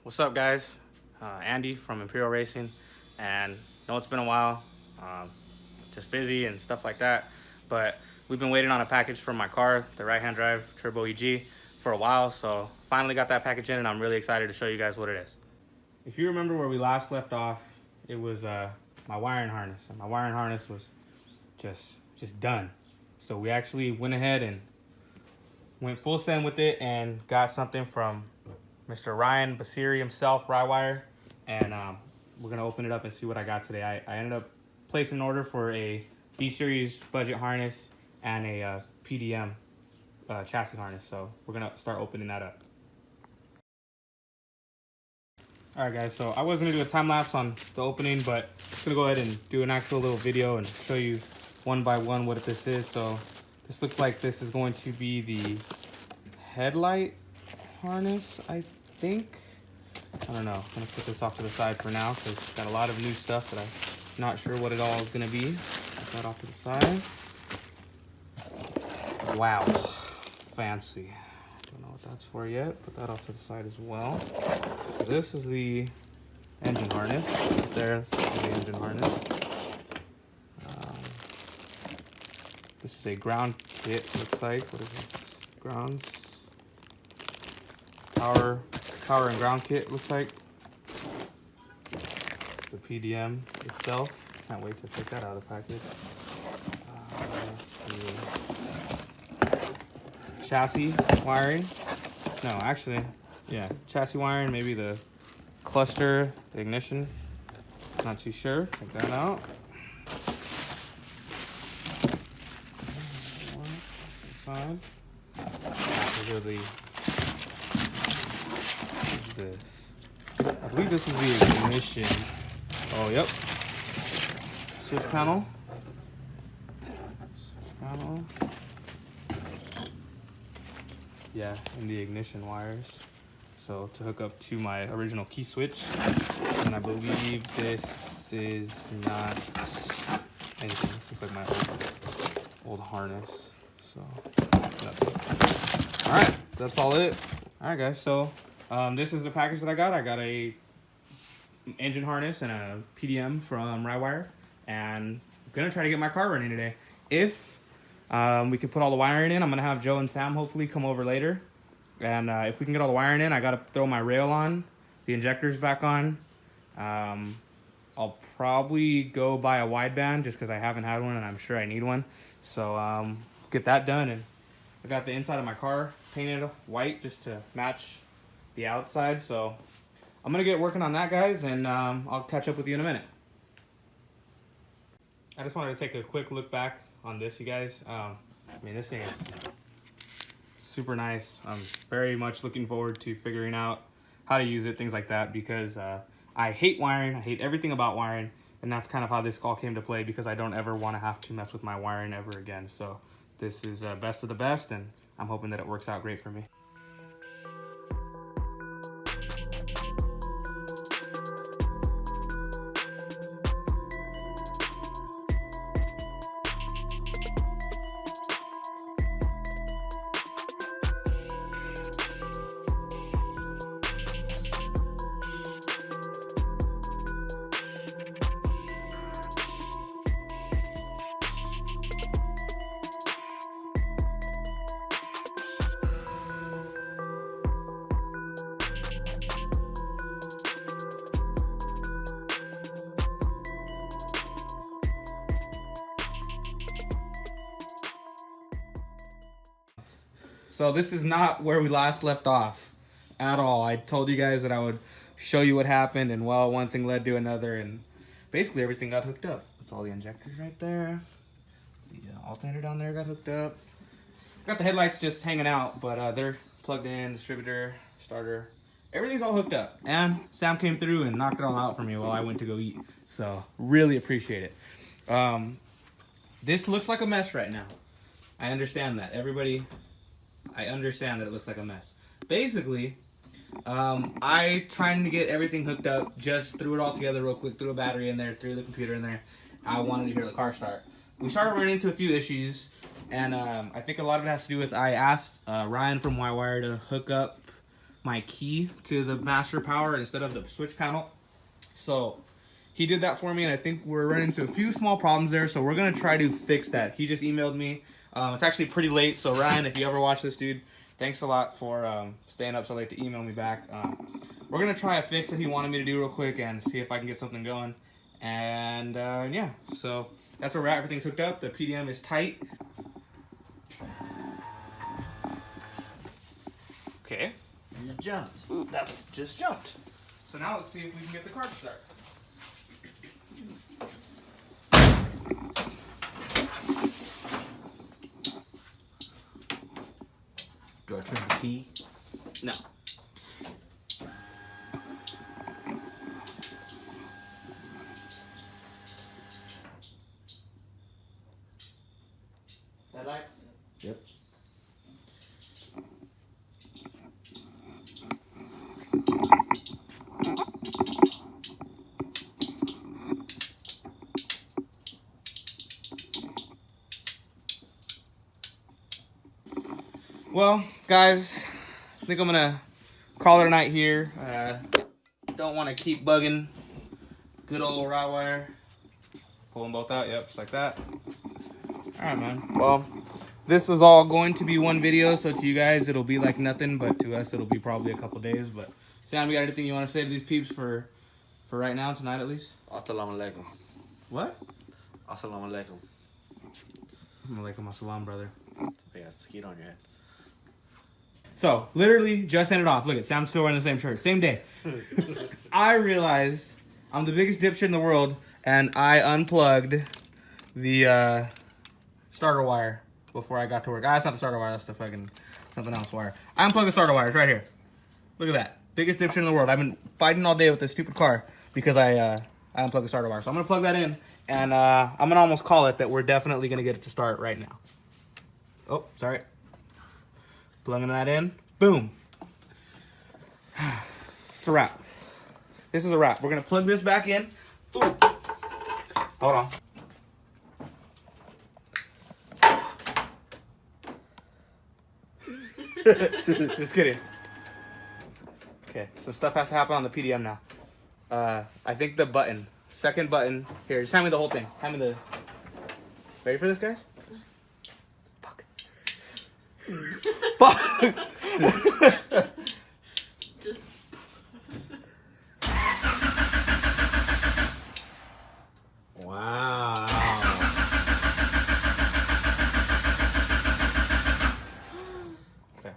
What's up, guys? Andy from Imperial Racing, and know it's been a while, just busy and stuff like that, but we've been waiting on a package for my car, the right-hand drive Turbo EG, for a while, so finally got that package in, and I'm really excited to show you guys what it is. If you remember where we last left off, it was my wiring harness, and my wiring harness was just done. So we actually went ahead and went full send with it and got something from Mr. Ryan Basiri himself, Rywire, and we're gonna open it up and see what I got today. I ended up placing an order for a B-Series budget harness and a PDM chassis harness, so we're gonna start opening that up. Alright guys, so I was gonna do a time lapse on the opening, but I'm just gonna go ahead and do an actual little video and show you one by one what this is. So this looks like this is going to be the headlight harness, I think. I don't know. I'm gonna put this off to the side for now because it's got a lot of new stuff that I'm not sure what it all is gonna be. Put that off to the side. Wow, fancy. Don't know what that's for yet. Put that off to the side as well. So this is the engine harness. Right there's the engine harness. This is a ground kit. Looks like. What is this? Grounds. Power and ground kit, looks like. The PDM itself. Can't wait to take that out of the package. Let's see. Chassis wiring. No, actually, yeah, chassis wiring. Maybe the cluster, the ignition. Not too sure. Take that out. Side. Those are the. This. I believe this is the ignition. Oh, yep. Switch panel. Switch panel. Yeah, and the ignition wires. So to hook up to my original key switch. And I believe this is not anything. This looks like my old harness. So, nothing. All right, that's all it. All right, guys. So. This is the package that I got. I got a engine harness and a PDM from Rywire, and I'm gonna try to get my car running today. If we can put all the wiring in, I'm gonna have Joe and Sam hopefully come over later, and if we can get all the wiring in, I gotta throw my rail on, the injectors back on. I'll probably go buy a wideband just because I haven't had one and I'm sure I need one. So get that done, and I got the inside of my car painted white just to match the outside. So I'm gonna get working on that, guys, and I'll catch up with you in a minute. I just wanted to take a quick look back on this, you guys. I mean, this thing is super nice. I'm very much looking forward to figuring out how to use it, things like that, because I hate wiring. I hate everything about wiring, and that's kind of how this all came to play, because I don't ever want to have to mess with my wiring ever again. So this is best of the best, and I'm hoping that it works out great for me. So this is not where we last left off at all. I told you guys that I would show you what happened, and well, one thing led to another, and basically everything got hooked up. That's all the injectors right there. The alternator down there got hooked up. Got the headlights just hanging out, but they're plugged in, distributor, starter. Everything's all hooked up. And Sam came through and knocked it all out for me while I went to go eat. So really appreciate it. This looks like a mess right now. I understand that. I understand that it looks like a mess. Basically, I trying to get everything hooked up, just threw it all together real quick, threw a battery in there, threw the computer in there. I wanted to hear the car start. We started running into a few issues, and I think a lot of it has to do with I asked Ryan from Rywire to hook up my key to the master power instead of the switch panel. So he did that for me, and I think we're running into a few small problems there, so we're gonna try to fix that. He just emailed me. It's actually pretty late, so Ryan, if you ever watch this, dude, thanks a lot for staying up so late to email me back. We're gonna try a fix that he wanted me to do real quick and see if I can get something going. And yeah, so that's where we're at. Everything's hooked up. The PDM is tight. Okay. You jumped. That's just jumped. So now let's see if we can get the car to start. Do I turn the key? No. Headlights? Yep. Well, guys, I think I'm gonna call it a night here. Don't want to keep bugging good old Rywire. Pull them both out, yep, just like that. Alright, man. Well, this is all going to be one video, so to you guys it'll be like nothing, but to us it'll be probably a couple days. But Sam, you got anything you want to say to these peeps for right now, tonight at least? Assalamu alaikum. What? Assalamu alaikum. Alaikum assalam, brother. Big ass mosquito on your head. So, literally just ended off. Look at Sam's still wearing the same shirt. Same day. I realized I'm the biggest dipshit in the world, and I unplugged the starter wire before I got to work. It's not the starter wire. That's the fucking something else wire. I unplugged the starter wire. It's right here. Look at that. Biggest dipshit in the world. I've been fighting all day with this stupid car because I unplugged the starter wire. So I'm going to plug that in, and I'm going to almost call it that we're definitely going to get it to start right now. Oh, sorry. Plugging that in. Boom. It's a wrap. This is a wrap. We're going to plug this back in. Ooh. Hold on. Just kidding. Okay, some stuff has to happen on the PDM now. I think the button. Second button. Here, just hand me the whole thing. Hand me the... Ready for this, guys? Fuck. Fuck! Just... Wow. Okay.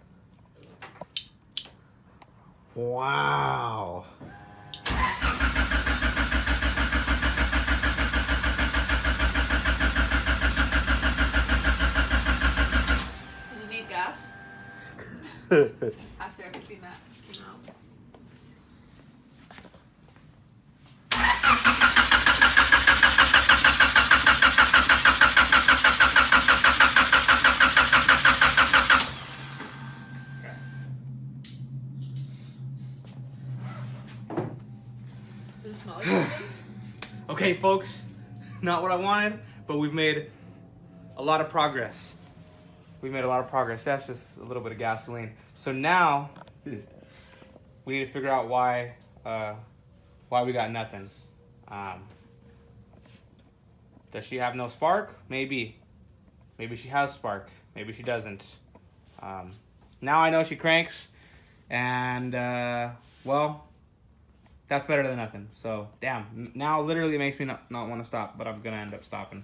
Wow. Does it need gas? After everything that came out. Does it smell like something? Okay, folks. Not what I wanted, but we've made a lot of progress. We've made a lot of progress. That's just a little bit of gasoline. So now we need to figure out why we got nothing. Does she have no spark? Maybe. Maybe she has spark. Maybe she doesn't. Now I know she cranks, and well, that's better than nothing. So damn. Now literally it makes me not want to stop, but I'm gonna end up stopping.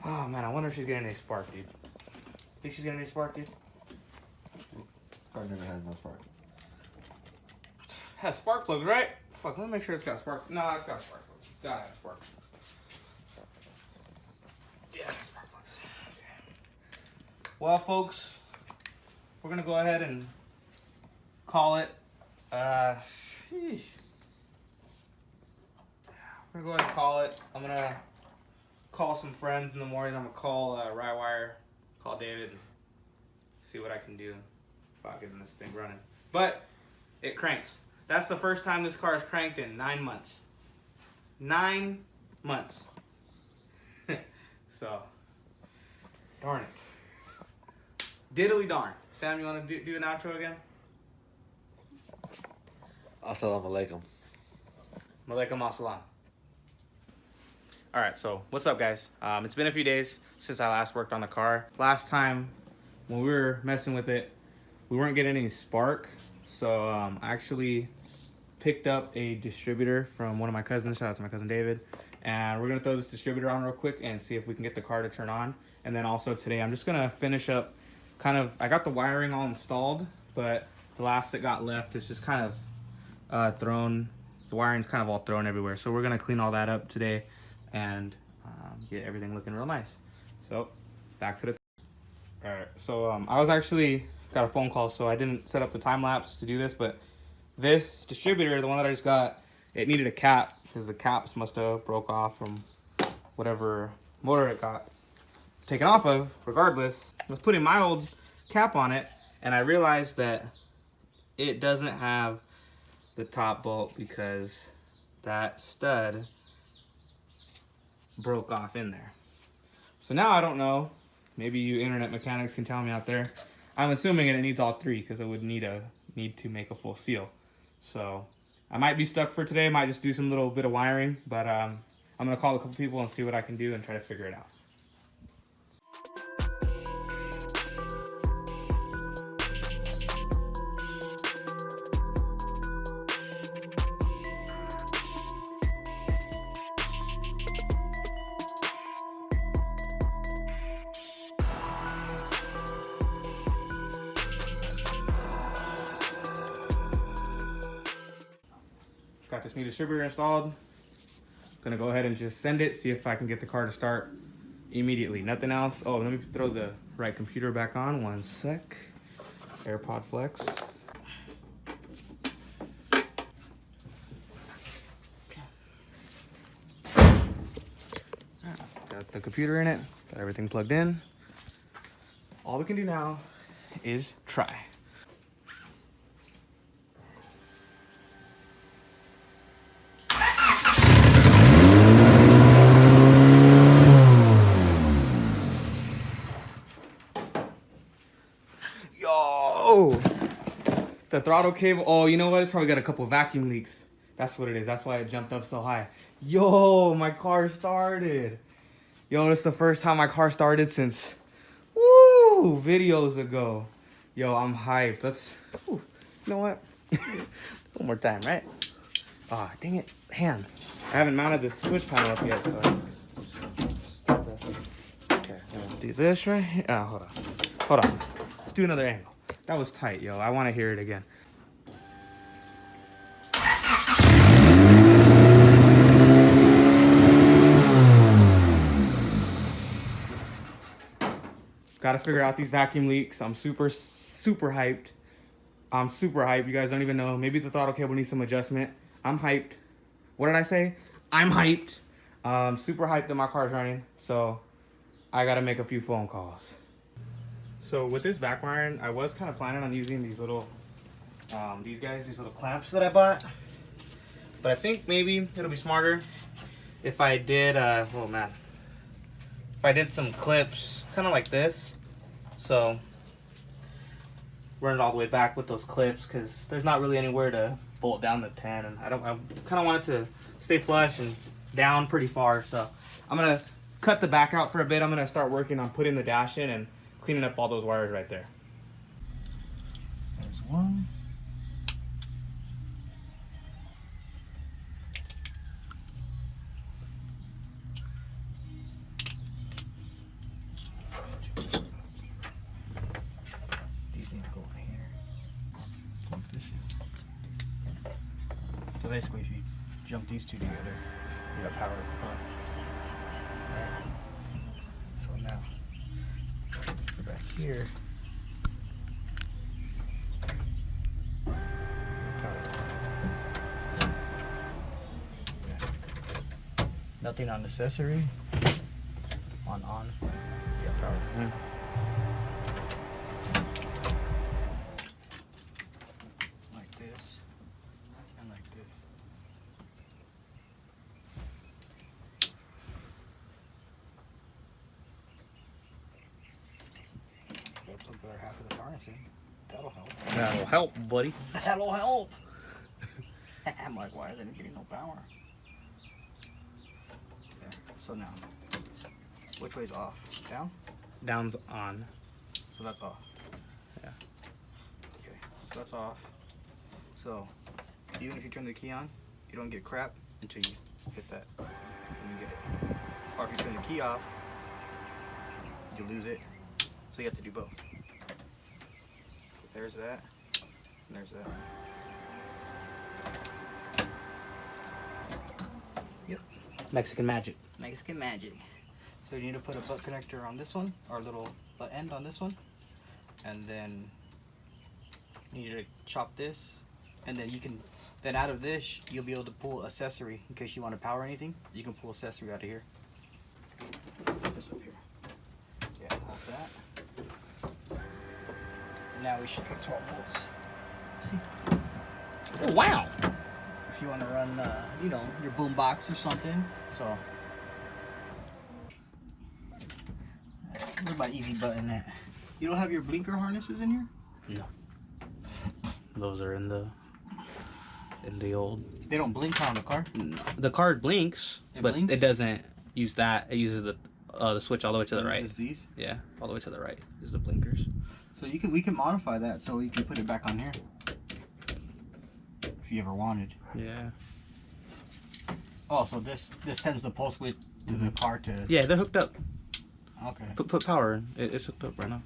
Oh man, I wonder if she's getting any spark, dude. Think she's getting any spark, dude? This car never has no spark. Has spark plugs, right? Fuck, let me make sure it's got spark. No, it's got spark plugs. It's gotta have spark. Yeah, it's got spark plugs. Okay. Well, folks, we're gonna go ahead and call it. Sheesh. We're gonna go ahead and call it. I'm gonna call some friends in the morning. I'm gonna call Rywire, call David, and see what I can do about getting this thing running. But it cranks. That's the first time this car is cranked in 9 months. 9 months. So, darn it. Diddly darn. Sam, you want to do an outro again? Assalamu alaikum. Malaikum assalam. All right, so what's up, guys? It's been a few days since I last worked on the car. Last time when we were messing with it, we weren't getting any spark. So I actually picked up a distributor from one of my cousins. Shout out to my cousin David. And we're gonna throw this distributor on real quick and see if we can get the car to turn on. And then also today, I'm just gonna finish up I got the wiring all installed, but the last that got left is just kind of thrown. The wiring's kind of all thrown everywhere. So we're gonna clean all that up today and get everything looking real nice. So back to the all right, so I was actually got a phone call, so I didn't set up the time lapse to do this, but this distributor, the one that I just got, it needed a cap because the caps must have broke off from whatever motor it got taken off of. Regardless, I was putting my old cap on it and I realized that it doesn't have the top bolt because that stud broke off in there. So now I don't know, maybe you internet mechanics can tell me out there. I'm assuming it needs all three because it would need to make a full seal. So I might be stuck for today, might just do some little bit of wiring, but I'm gonna call a couple people and see what I can do and try to figure it out. Got this new distributor installed. Gonna go ahead and just send it, see if I can get the car to start immediately. Nothing else. Oh, let me throw the right computer back on. One sec. AirPod Flex. Got the computer in it. Got everything plugged in. All we can do now is try. The throttle cable, oh, you know what? It's probably got a couple vacuum leaks. That's what it is. That's why it jumped up so high. Yo, my car started. Yo, this is the first time my car started since, videos ago. Yo, I'm hyped. Let's, you know what? One more time, right? Ah, dang it, hands. I haven't mounted the switch panel up yet, so. Okay, I'm gonna do this right here. Oh, hold on. Let's do another angle. That was tight, yo. I want to hear it again. Got to figure out these vacuum leaks. I'm super hyped. I'm super hyped. You guys don't even know. Maybe the throttle cable needs some adjustment. I'm hyped. What did I say? I'm hyped. Super hyped that my car's running. So I got to make a few phone calls. So with this back wiring, I was kind of planning on using these little, these little clamps that I bought. But I think maybe it'll be smarter if I did, if I did some clips, kind of like this. So run it all the way back with those clips, because there's not really anywhere to bolt down the 10, and I kind of want it to stay flush and down pretty far. So I'm gonna cut the back out for a bit. I'm gonna start working on putting the dash in and cleaning up all those wires right there. There's one. These need to go in here. Plug this in. So basically, if you jump these two together, you got power at the front. Alright. So now, back here. Nothing on accessory. On. Yeah, power. Like this. And like this. Gotta plug the other half of the harness in. That'll help. That'll help, buddy. That'll help. I'm like, why isn't it getting no power? There. So now, which way's off? Down? Down's on. So that's off. Yeah. Okay, so that's off. So even if you turn the key on, you don't get crap until you hit that. Then you get it. Or if you turn the key off, you lose it. So you have to do both. There's that, and there's that. Yep. Mexican magic. Mexican magic. So you need to put a butt connector on this one, or a little butt end on this one, and then you need to chop this, and then you can, then out of this you'll be able to pull accessory in case you want to power anything. You can pull accessory out of here. Put this up here. Yeah, hold that. Now we should get 12 volts. See? Oh, wow. If you want to run, you know, your boom box or something. So, where's my easy button at? You don't have your blinker harnesses in here? No. Those are in the old. They don't blink on the car. No. The car blinks, but blinks? it doesn't use that. It uses the switch all the way to the right. Is these? Yeah, all the way to the right is the blinkers. So we can modify that so you can put it back on here. If you ever wanted. Yeah. Oh, so this sends the pulse width to the car to. Yeah, they're hooked up. Okay. Put power in. It's hooked up right now.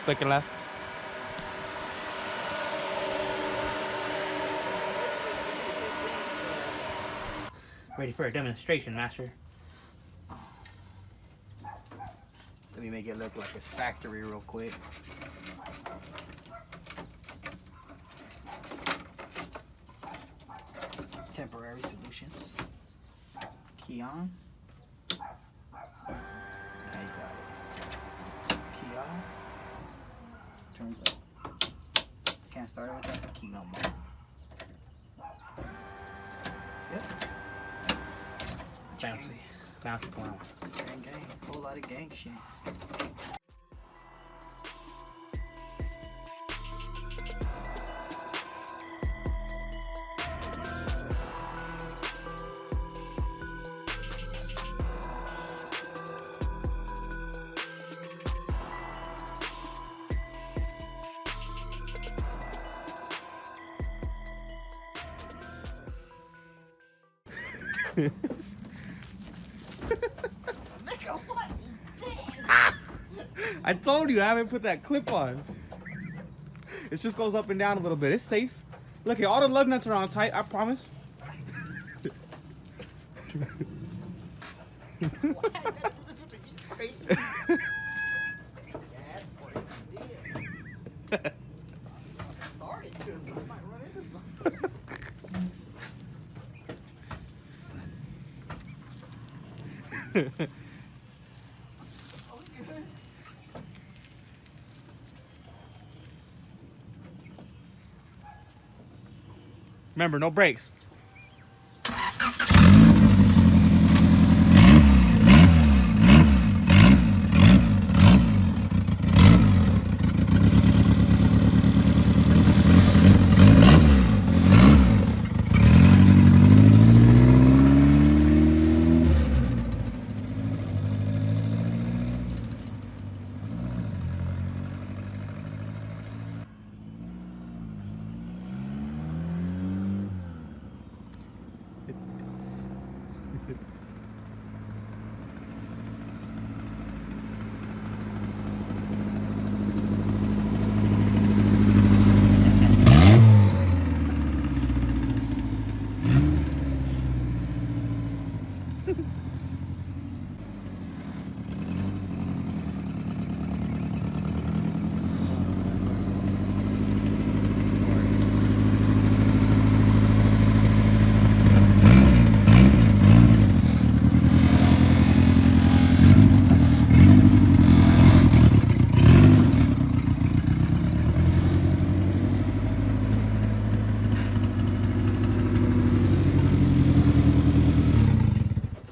Quick and left. Ready for a demonstration, master. Let me make it look like it's factory real quick. Temporary solutions. Key on. Now you got it. Key off. Turns up. Can't start it without the key no more. Yep. Fancy. Bounce clown. Gang gang. Whole lot of gang shit. Nigga, what is this? I told you I haven't put that clip on. It just goes up and down a little bit. It's safe. Look here, all the lug nuts are on tight, I promise. What? That's what the E-brake is. Gas brake, yeah. Start it, because I might run into something. Remember, no brakes.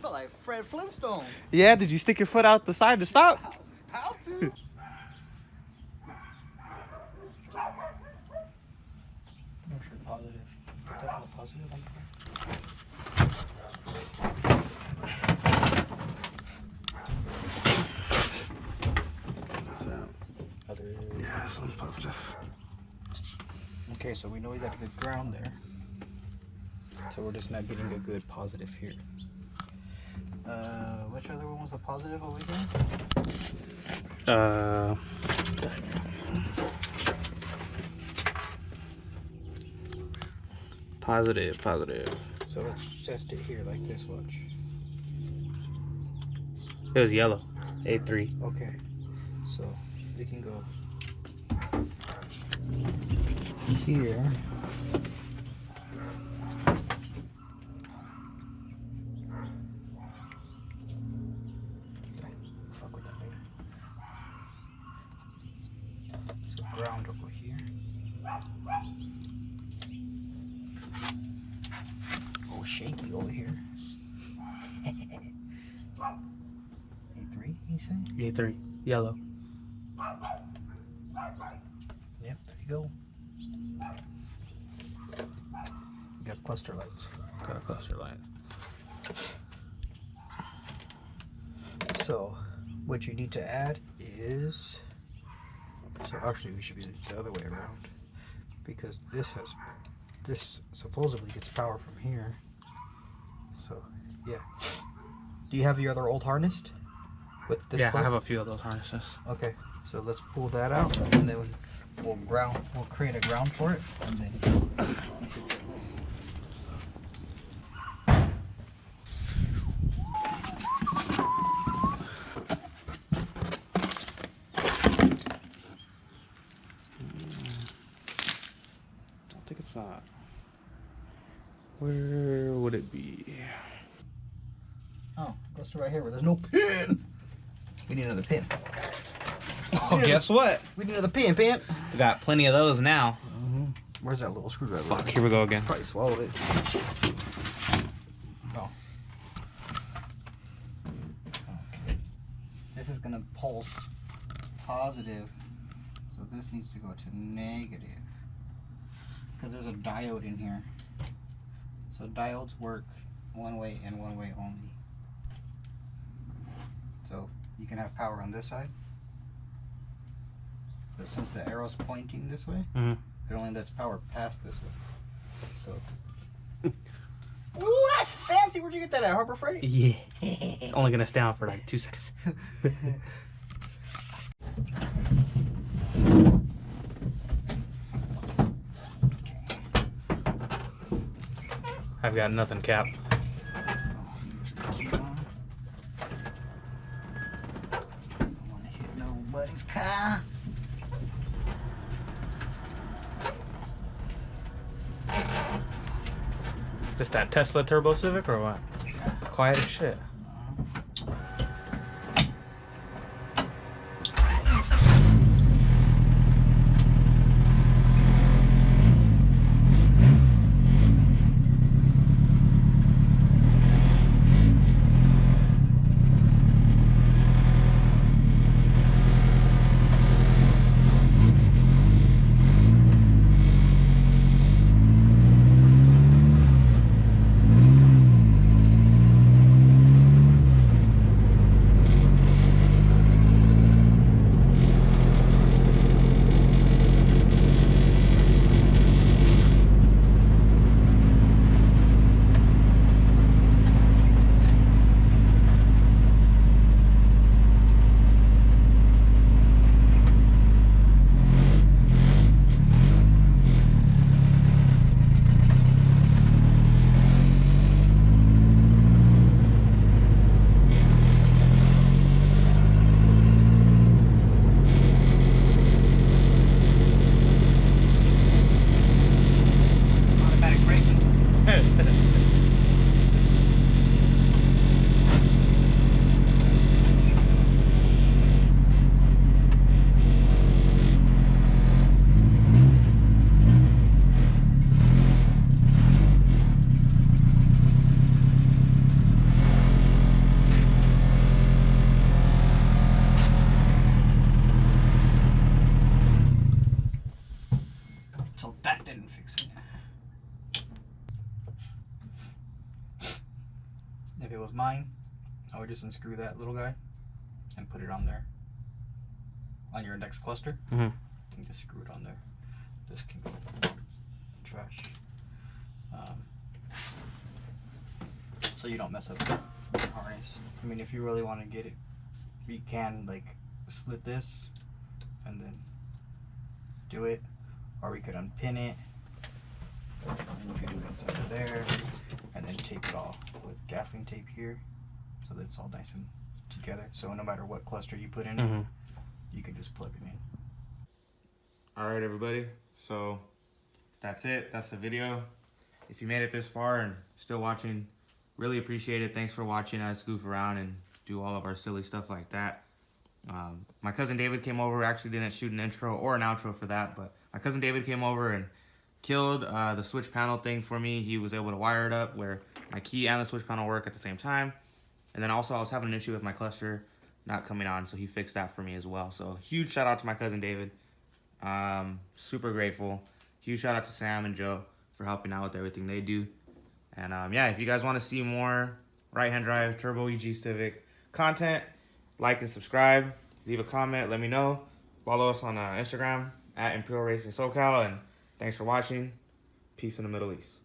Felt like Fred Flintstone. Yeah, did you stick your foot out the side to stop? How to? Make sure positive. Put that on the positive on the front. What's that? Other. Yeah, some positive. Okay, so we know we got a good ground there. So we're just not getting a good positive here. Which other one was the positive over here? Positive. So let's test it here like this, watch. It was yellow. A3. Okay, so we can go here. Fuck with that later. So ground over here. Oh, shaky over here. A3, you say? A3. Yellow. Yep, there you go. You got cluster lights. Got a cluster light. So, what you need to add is. So, actually, we should be the other way around. Because this supposedly gets power from here. So, yeah. Do you have your other old harness? With this Yeah, plug? I have a few of those harnesses. Okay, so let's pull that out, and then we'll create a ground for it, and then. I think it's not. Where would it be? Oh, it goes to right here where there's no pin. We need another pin. Oh, guess what? We need another pin, pin. We got plenty of those now. Where's that little screwdriver? Fuck, here we go again. Probably swallowed it. Oh. Okay. This is gonna pulse positive, so this needs to go to negative. Because there's a diode in here. So diodes work one way and one way only. So you can have power on this side. But since the arrow's pointing this way, it only lets power pass this way. So. Ooh, that's fancy. Where'd you get that at? Harbor Freight? Yeah. It's only gonna stay on for like 2 seconds. I've got nothing, Cap. Keep on. Don't want to hit nobody's car. Just that Tesla Turbo Civic or what? Quiet as shit. mine, I would just unscrew that little guy and put it on there, on your index cluster. Mm-hmm. And just screw it on there. This can go trash. So you don't mess up the harness. I mean, if you really want to get it, you can like slit this and then do it, or we could unpin it and you could do it inside of there and then tape it all with gaffing tape here so that it's all nice and together. So no matter what cluster you put in it, you can just plug it in. All right, everybody. So that's it. That's the video. If you made it this far and still watching, really appreciate it. Thanks for watching us goof around and do all of our silly stuff like that. My cousin David came over. Actually didn't shoot an intro or an outro for that, but my cousin David came over and killed the switch panel thing for me. He was able to wire it up where my key and the switch panel work at the same time. And then also I was having an issue with my cluster not coming on, so he fixed that for me as well. So huge shout out to my cousin David. Super grateful. Huge shout out to Sam and Joe for helping out with everything they do. And yeah, if you guys want to see more right-hand drive Turbo EG Civic content, like and subscribe, leave a comment, let me know. Follow us on Instagram at Imperial Racing SoCal, and thanks for watching. Peace in the Middle East.